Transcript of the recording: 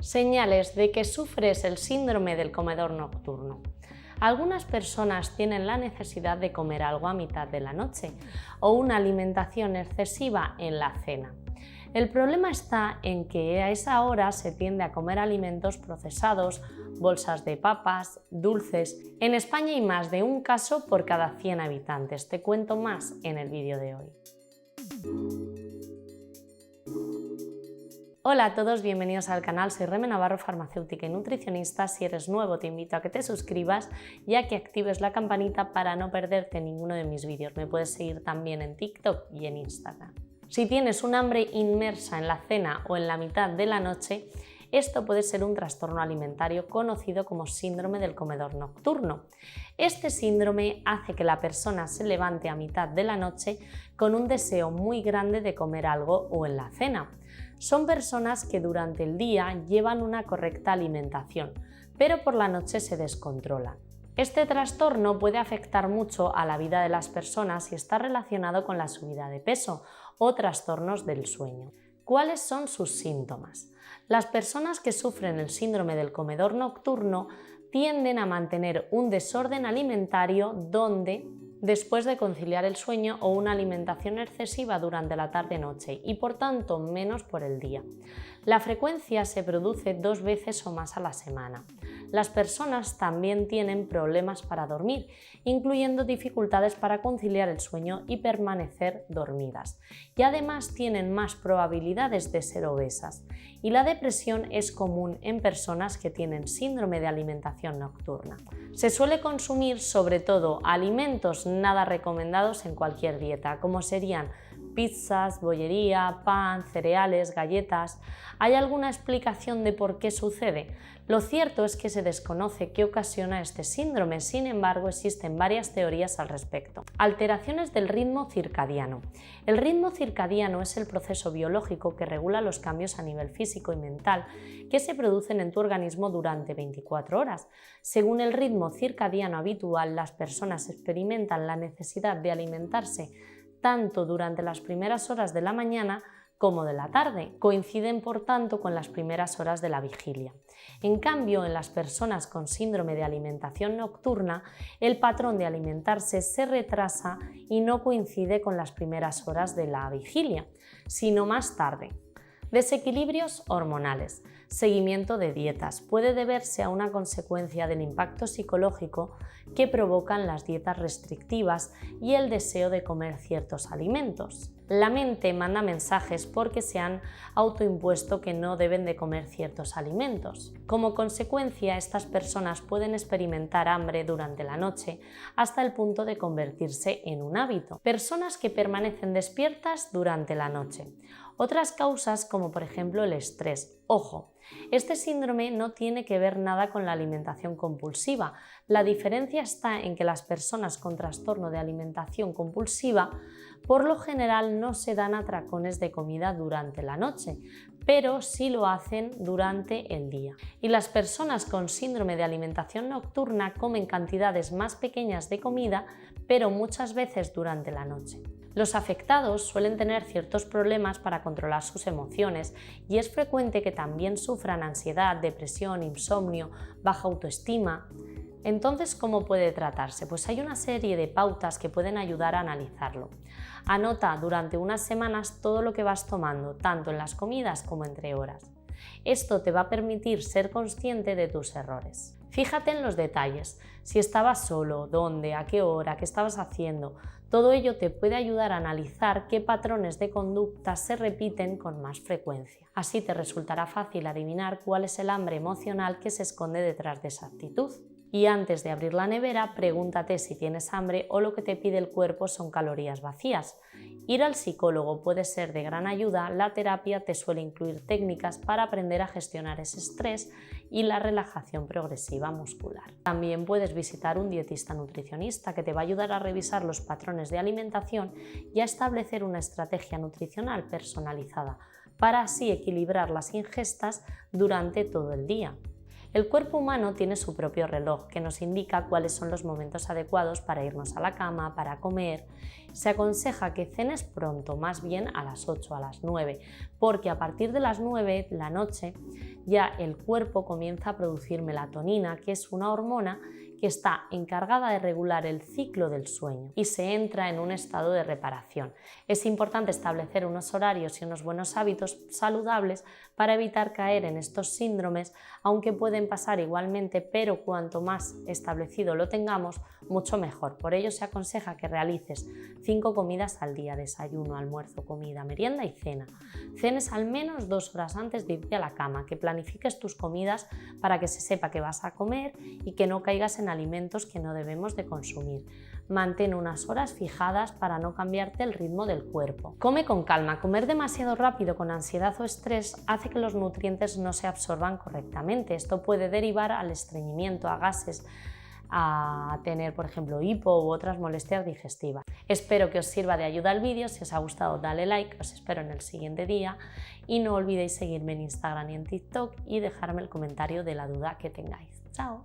Señales de que sufres el síndrome del comedor nocturno. Algunas personas tienen la necesidad de comer algo a mitad de la noche o una alimentación excesiva en la cena. El problema está en que a esa hora se tiende a comer alimentos procesados, bolsas de papas, dulces. En España hay más de un caso por cada 100 habitantes. Te cuento más en el vídeo de hoy. Hola a todos, bienvenidos al canal, soy Reme Navarro, farmacéutica y nutricionista. Si eres nuevo te invito a que te suscribas y a que actives la campanita para no perderte ninguno de mis vídeos. Me puedes seguir también en TikTok y en Instagram. Si tienes un hambre inmersa en la cena o en la mitad de la noche, esto puede ser un trastorno alimentario conocido como síndrome del comedor nocturno. Este síndrome hace que la persona se levante a mitad de la noche con un deseo muy grande de comer algo o en la cena. Son personas que durante el día llevan una correcta alimentación, pero por la noche se descontrolan. Este trastorno puede afectar mucho a la vida de las personas y está relacionado con la subida de peso o trastornos del sueño. ¿Cuáles son sus síntomas? Las personas que sufren el síndrome del comedor nocturno tienden a mantener un desorden alimentario donde, después de conciliar el sueño o una alimentación excesiva durante la tarde-noche y por tanto menos por el día. La frecuencia se produce 2 veces o más a la semana. Las personas también tienen problemas para dormir, incluyendo dificultades para conciliar el sueño y permanecer dormidas. Y además tienen más probabilidades de ser obesas. Y la depresión es común en personas que tienen síndrome de alimentación nocturna. Se suele consumir sobre todo alimentos nada recomendados en cualquier dieta, como serían pizzas, bollería, pan, cereales, galletas. ¿Hay alguna explicación de por qué sucede? Lo cierto es que se desconoce qué ocasiona este síndrome, sin embargo existen varias teorías al respecto. Alteraciones del ritmo circadiano. El ritmo circadiano es el proceso biológico que regula los cambios a nivel físico y mental que se producen en tu organismo durante 24 horas. Según el ritmo circadiano habitual, las personas experimentan la necesidad de alimentarse tanto durante las primeras horas de la mañana como de la tarde. Coinciden, por tanto, con las primeras horas de la vigilia. En cambio, en las personas con síndrome de alimentación nocturna, el patrón de alimentarse se retrasa y no coincide con las primeras horas de la vigilia, sino más tarde. Desequilibrios hormonales. Seguimiento de dietas. Puede deberse a una consecuencia del impacto psicológico que provocan las dietas restrictivas y el deseo de comer ciertos alimentos. La mente manda mensajes porque se han autoimpuesto que no deben de comer ciertos alimentos. Como consecuencia, estas personas pueden experimentar hambre durante la noche hasta el punto de convertirse en un hábito. Personas que permanecen despiertas durante la noche. Otras causas, como por ejemplo el estrés. Ojo, este síndrome no tiene que ver nada con la alimentación compulsiva. La diferencia está en que las personas con trastorno de alimentación compulsiva por lo general no se dan atracones de comida durante la noche, pero sí lo hacen durante el día. Y las personas con síndrome de alimentación nocturna comen cantidades más pequeñas de comida, pero muchas veces durante la noche. Los afectados suelen tener ciertos problemas para controlar sus emociones y es frecuente que también sufran ansiedad, depresión, insomnio, baja autoestima. Entonces, ¿cómo puede tratarse? Pues hay una serie de pautas que pueden ayudar a analizarlo. Anota durante unas semanas todo lo que vas tomando, tanto en las comidas como entre horas. Esto te va a permitir ser consciente de tus errores. Fíjate en los detalles, si estabas solo, dónde, a qué hora, qué estabas haciendo. Todo ello te puede ayudar a analizar qué patrones de conducta se repiten con más frecuencia. Así te resultará fácil adivinar cuál es el hambre emocional que se esconde detrás de esa actitud. Y antes de abrir la nevera, pregúntate si tienes hambre o lo que te pide el cuerpo son calorías vacías. Ir al psicólogo puede ser de gran ayuda. La terapia te suele incluir técnicas para aprender a gestionar ese estrés y la relajación progresiva muscular. También puedes visitar un dietista nutricionista que te va a ayudar a revisar los patrones de alimentación y a establecer una estrategia nutricional personalizada para así equilibrar las ingestas durante todo el día. El cuerpo humano tiene su propio reloj que nos indica cuáles son los momentos adecuados para irnos a la cama, para comer. Se aconseja que cenes pronto, más bien a las 8, a las 9, porque a partir de las 9 de la noche ya el cuerpo comienza a producir melatonina, que es una hormona que está encargada de regular el ciclo del sueño y se entra en un estado de reparación. Es importante establecer unos horarios y unos buenos hábitos saludables para evitar caer en estos síndromes, aunque pueden pasar igualmente, pero cuanto más establecido lo tengamos, mucho mejor. Por ello se aconseja que realices 5 comidas al día: desayuno, almuerzo, comida, merienda y cena. Cenes al menos 2 horas antes de irte a la cama, que planifiques tus comidas para que se sepa que vas a comer y que no caigas en alimentos que no debemos de consumir. Mantén unas horas fijadas para no cambiarte el ritmo del cuerpo. Come con calma. Comer demasiado rápido con ansiedad o estrés hace que los nutrientes no se absorban correctamente. Esto puede derivar al estreñimiento, a gases, a tener, por ejemplo, hipo u otras molestias digestivas. Espero que os sirva de ayuda el vídeo. Si os ha gustado, dale like, os espero en el siguiente día y no olvidéis seguirme en Instagram y en TikTok y dejarme el comentario de la duda que tengáis. ¡Chao!